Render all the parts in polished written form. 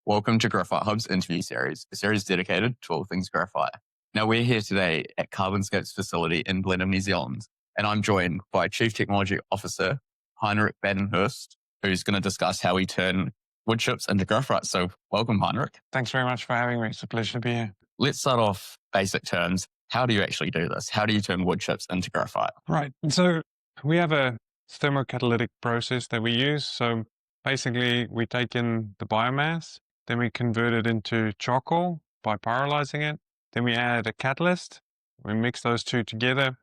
Welcome to Graphite Hub's interview series, a series dedicated to all things graphite. Now, we're here today at CarbonScape's facility in Blenheim, New Zealand, and I'm joined by Chief Technology Officer Heinrich Badenhorst, who's going to discuss how we turn wood chips into graphite. So welcome, Heinrich. Thanks very much for having me. It's a pleasure to be here. Let's start off basic terms. How do you actually do this? How do you turn wood chips into graphite? Right. So we have a thermocatalytic process that we use. So basically, we take in the biomass, then we convert it into charcoal by pyrolyzing it. Then we add a catalyst. We mix those two together.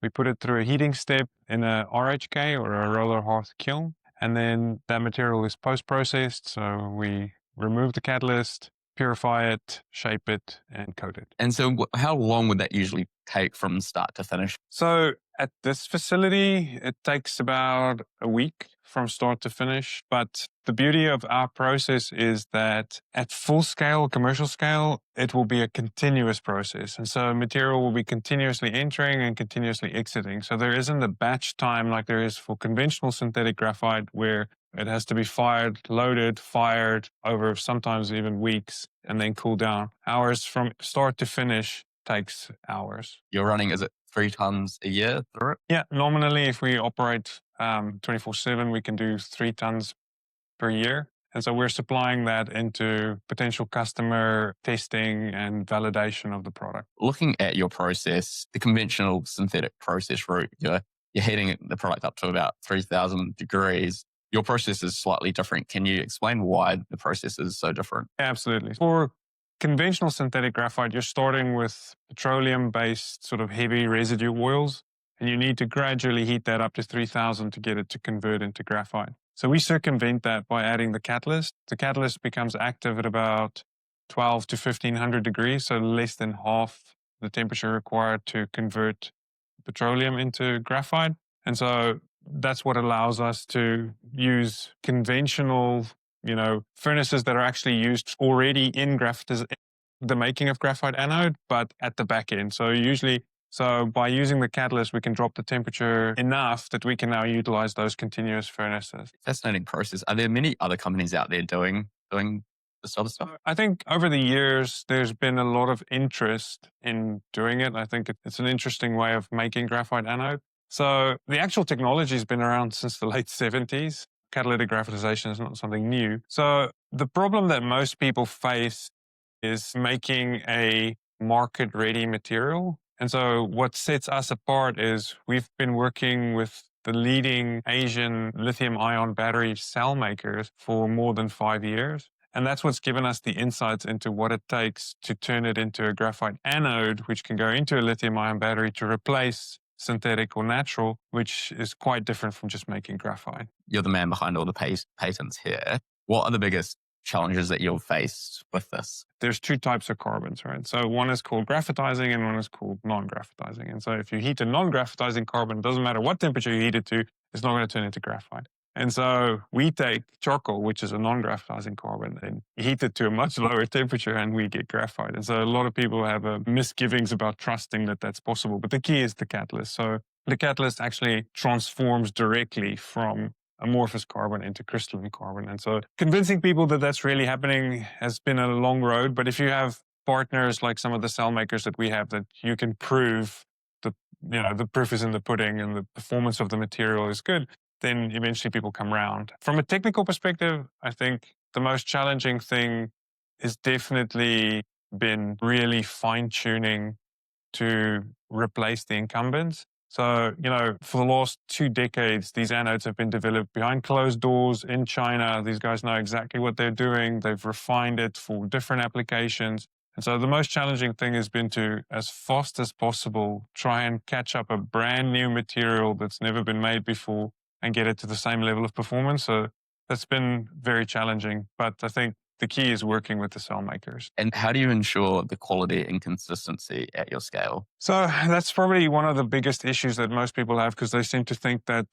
We put it through a heating step in a RHK or a roller hearth kiln. And then that material is post-processed. So we remove the catalyst, purify it, shape it, and coat it. And so how long would that usually take from start to finish? So at this facility, it takes about a week from start to finish. But the beauty of our process is that at full scale, commercial scale, it will be a continuous process. And so material will be continuously entering and continuously exiting. So there isn't a batch time like there is for conventional synthetic graphite where it has to be fired, loaded, fired over sometimes even weeks and then cool down. Ours from start to finish takes hours. You're running, is it 3 tons a year through it? Yeah, nominally, if we operate 24/7, we can do 3 tons per year. And so we're supplying that into potential customer testing and validation of the product. Looking at your process, the conventional synthetic process route, you're heating the product up to about 3,000 degrees. Your process is slightly different. Can you explain why the process is so different? Absolutely. For conventional synthetic graphite, you're starting with petroleum-based sort of heavy residue oils, and you need to gradually heat that up to 3,000 to get it to convert into graphite. So we circumvent that by adding the catalyst. The catalyst becomes active at about 12 to 1,500 degrees, so less than half the temperature required to convert petroleum into graphite. And so that's what allows us to use conventional furnaces that are actually used already in the making of graphite anode, but at the back end. So by using the catalyst, we can drop the temperature enough that we can now utilize those continuous furnaces. Fascinating process. Are there many other companies out there doing this other stuff? I think over the years, there's been a lot of interest in doing it. I think it's an interesting way of making graphite anode. So the actual technology has been around since the late 70s. Catalytic graphitization is not something new. So the problem that most people face is making a market-ready material. And so what sets us apart is we've been working with the leading Asian lithium-ion battery cell makers for more than 5 years. And that's what's given us the insights into what it takes to turn it into a graphite anode, which can go into a lithium-ion battery to replace synthetic or natural, which is quite different from just making graphite. You're the man behind all the patents here. What are the biggest challenges that you'll face with this? There's 2 types of carbons, right? So one is called graphitizing and one is called non-graphitizing. And so if you heat a non-graphitizing carbon, it doesn't matter what temperature you heat it to, it's not going to turn into graphite. And so we take charcoal, which is a non-graphitizing carbon, and heat it to a much lower temperature and we get graphite. And so a lot of people have misgivings about trusting that that's possible. But the key is the catalyst. So the catalyst actually transforms directly from amorphous carbon into crystalline carbon. And so convincing people that that's really happening has been a long road. But if you have partners like some of the cell makers that we have, that you can prove the proof is in the pudding and the performance of the material is good, then eventually people come around. From a technical perspective, I think the most challenging thing is definitely been really fine-tuning to replace the incumbents. So, for the last 2 decades, these anodes have been developed behind closed doors in China. These guys know exactly what they're doing. They've refined it for different applications. And so the most challenging thing has been to, as fast as possible, try and catch up a brand new material that's never been made before and get it to the same level of performance. So that's been very challenging. But I think the key is working with the cell makers. And how do you ensure the quality and consistency at your scale? So that's probably one of the biggest issues that most people have, because they seem to think that,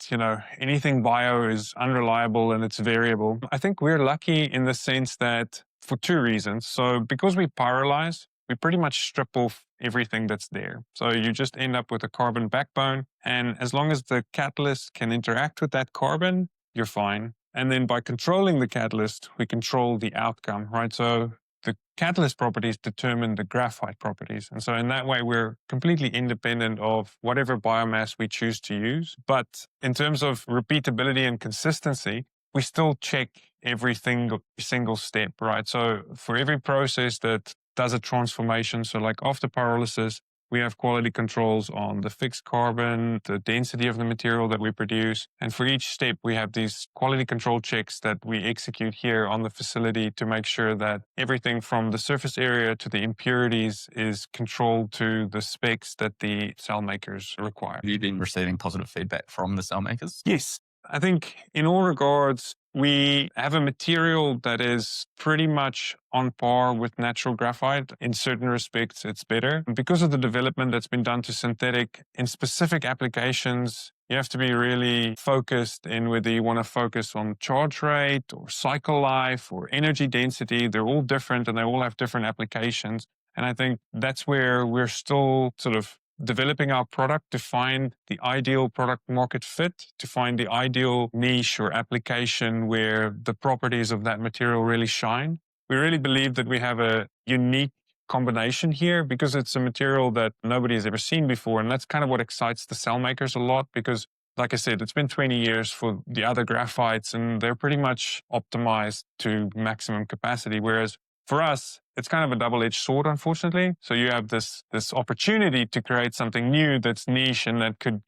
anything bio is unreliable and it's variable. I think we're lucky in the sense that for 2 reasons. So because we pyrolyze, we pretty much strip off everything that's there. So you just end up with a carbon backbone. And as long as the catalyst can interact with that carbon, you're fine. And then by controlling the catalyst, we control the outcome, right? So the catalyst properties determine the graphite properties. And so in that way, we're completely independent of whatever biomass we choose to use. But in terms of repeatability and consistency, we still check every single step, right? So for every process that does a transformation, so like after pyrolysis, we have quality controls on the fixed carbon, the density of the material that we produce. And for each step, we have these quality control checks that we execute here on the facility to make sure that everything from the surface area to the impurities is controlled to the specs that the cell makers require. Have you been receiving positive feedback from the cell makers? Yes. I think in all regards, we have a material that is pretty much on par with natural graphite. In certain respects, it's better. Because of the development that's been done to synthetic, in specific applications, you have to be really focused in whether you want to focus on charge rate or cycle life or energy density. They're all different and they all have different applications. And I think that's where we're still sort of developing our product to find the ideal product market fit, to find the ideal niche or application where the properties of that material really shine. We really believe that we have a unique combination here because it's a material that nobody has ever seen before. And that's kind of what excites the cell makers a lot because, like I said, it's been 20 years for the other graphites and they're pretty much optimized to maximum capacity. Whereas for us, it's kind of a double-edged sword, unfortunately. So you have this opportunity to create something new that's niche and that could,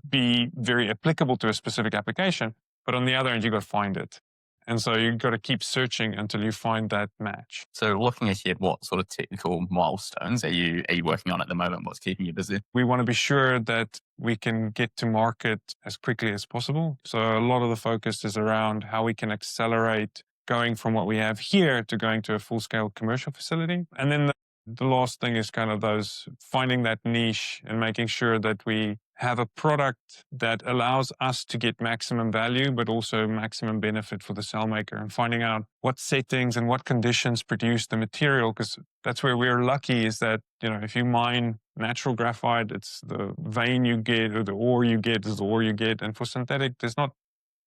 be very applicable to a specific application. But on the other end, you got to find it. And so you've got to keep searching until you find that match. So looking ahead, what sort of technical milestones are you working on at the moment? What's keeping you busy? We want to be sure that we can get to market as quickly as possible. So a lot of the focus is around how we can accelerate going from what we have here to going to a full-scale commercial facility. And then the last thing is kind of those finding that niche and making sure that we have a product that allows us to get maximum value, but also maximum benefit for the cell maker and finding out what settings and what conditions produce the material. Because that's where we're lucky is that, if you mine natural graphite, it's the vein you get or the ore you get is the ore you get. And for synthetic, there's not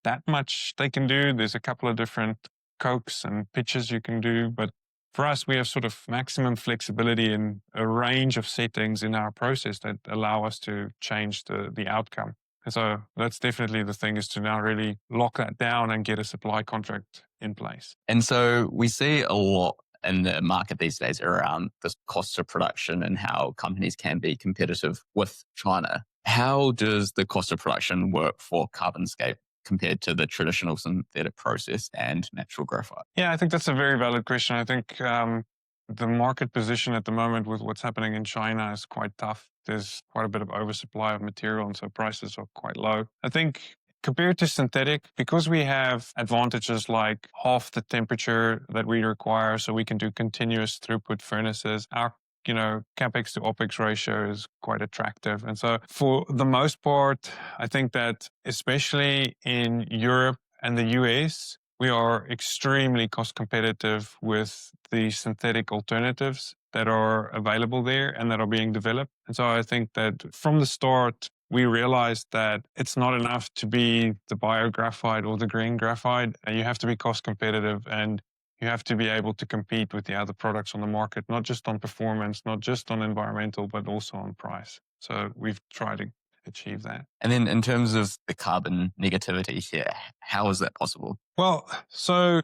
that much they can do. There's a couple of different cokes and pitches you can do. But for us, we have sort of maximum flexibility in a range of settings in our process that allow us to change the outcome. And so that's definitely the thing is to now really lock that down and get a supply contract in place. And so we see a lot in the market these days around the cost of production and how companies can be competitive with China. How does the cost of production work for CarbonScape compared to the traditional synthetic process and natural graphite? Yeah, I think that's a very valid question. I think the market position at the moment with what's happening in China is quite tough. There's quite a bit of oversupply of material, and so prices are quite low. I think compared to synthetic, because we have advantages like half the temperature that we require, so we can do continuous throughput furnaces, our capex to opex ratio is quite attractive. And so for the most part, I think that especially in Europe and the US, we are extremely cost competitive with the synthetic alternatives that are available there and that are being developed. And so I think that from the start, we realized that it's not enough to be the biographite or the green graphite. And you have to be cost competitive and you have to be able to compete with the other products on the market, not just on performance, not just on environmental, but also on price. So we've tried to achieve that. And then in terms of the carbon negativity here, how is that possible? Well, so,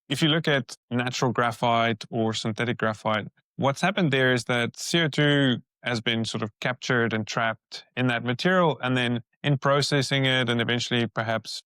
if you look at natural graphite or synthetic graphite, what's happened there is that CO2 has been sort of captured and trapped in that material. And then in processing it and eventually perhaps,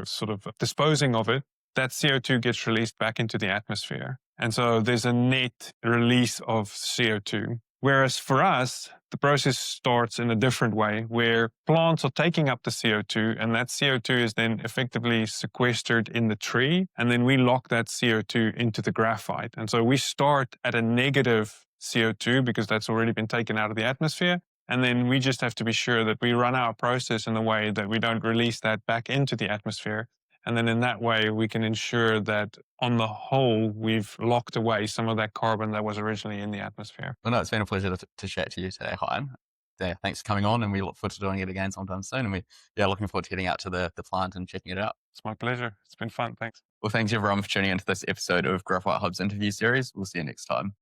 sort of disposing of it, that CO2 gets released back into the atmosphere. And so there's a net release of CO2. Whereas for us, the process starts in a different way where plants are taking up the CO2 and that CO2 is then effectively sequestered in the tree. And then we lock that CO2 into the graphite. And so we start at a negative CO2 because that's already been taken out of the atmosphere. And then we just have to be sure that we run our process in a way that we don't release that back into the atmosphere. And then in that way, we can ensure that on the whole, we've locked away some of that carbon that was originally in the atmosphere. Well, no, it's been a pleasure to chat to you today, Hein. Yeah, thanks for coming on, and we look forward to doing it again sometime soon. And looking forward to getting out to the plant and checking it out. It's my pleasure. It's been fun. Thanks. Well, thanks everyone for tuning into this episode of Graphite Hub's interview series. We'll see you next time.